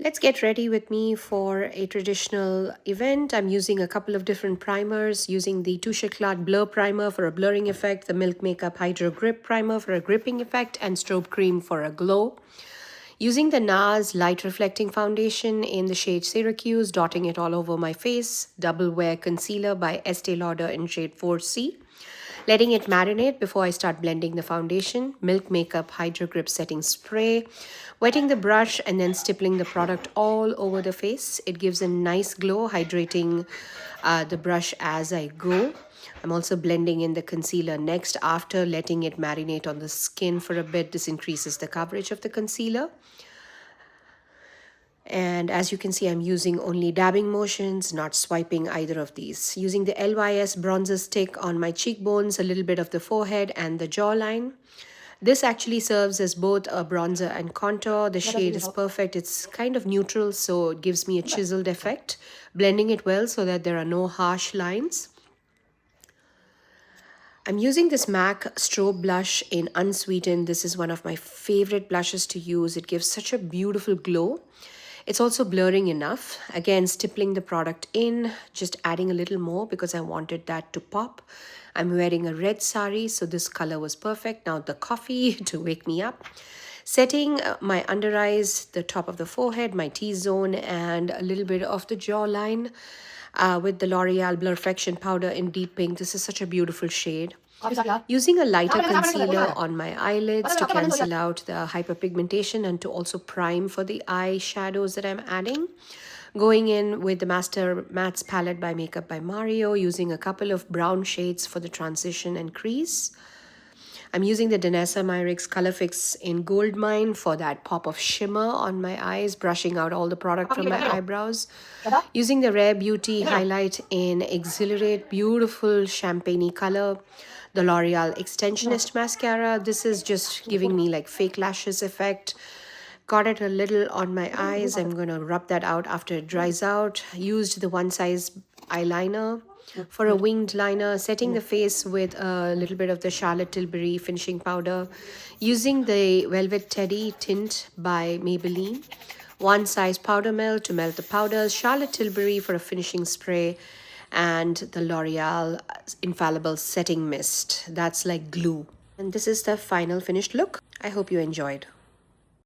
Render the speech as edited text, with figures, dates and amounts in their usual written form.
Let's get ready with me for a traditional event. I'm using a couple of different primers, using the Touche Éclat Blur Primer for a blurring effect, the Milk Makeup Hydro Grip Primer for a gripping effect, and Strobe Cream for a glow. Using the NARS Light Reflecting Foundation in the shade Syracuse, dotting it all over my face, Double Wear Concealer by Estee Lauder in shade 4C. Letting it marinate before I start blending the foundation. Milk Makeup Hydro Grip Setting Spray. Wetting the brush and then stippling the product all over the face. It gives a nice glow, hydrating the brush as I go. I'm also blending in the concealer next after letting it marinate on the skin for a bit. This increases the coverage of the concealer. And as you can see, I'm using only dabbing motions, not swiping either of these. Using the LYS bronzer stick on my cheekbones, a little bit of the forehead and the jawline. This actually serves as both a bronzer and contour. The shade is perfect. It's kind of neutral, so it gives me a chiseled effect. Blending it well so that there are no harsh lines. I'm using this MAC Strobe Blush in Unsweetened. This is one of my favorite blushes to use. It gives such a beautiful glow. It's also blurring enough. Again, stippling the product in, just adding a little more because I wanted that to pop. I'm wearing a red sari, so this color was perfect. Now the coffee to wake me up. Setting my under eyes, the top of the forehead, my T-zone, and a little bit of the jawline with the L'Oreal Blurfection powder in deep pink. This is such a beautiful shade. Using a lighter concealer on my eyelids to cancel out the hyperpigmentation and to also prime for the eye shadows that I'm adding. Going in with the Master Mattes palette by Makeup by Mario, using a couple of brown shades for the transition and crease. I'm using the Danessa Myricks Color Fix in Goldmine for that pop of shimmer on my eyes, brushing out all the product from my eyebrows. Using the Rare Beauty highlight in Exhilarate, beautiful champagne color. The L'Oreal Extensionist Mascara. This is just giving me like fake lashes effect. Got it a little on my eyes. I'm going to rub that out after it dries out. Used the One Size eyeliner for a winged liner, setting the face with a little bit of the Charlotte Tilbury finishing powder. Using the Velvet Teddy tint by Maybelline. One Size powder melt to melt the powders. Charlotte Tilbury for a finishing spray. And the L'Oreal Infallible Setting Mist. That's like glue. And this is the final finished look. I hope you enjoyed.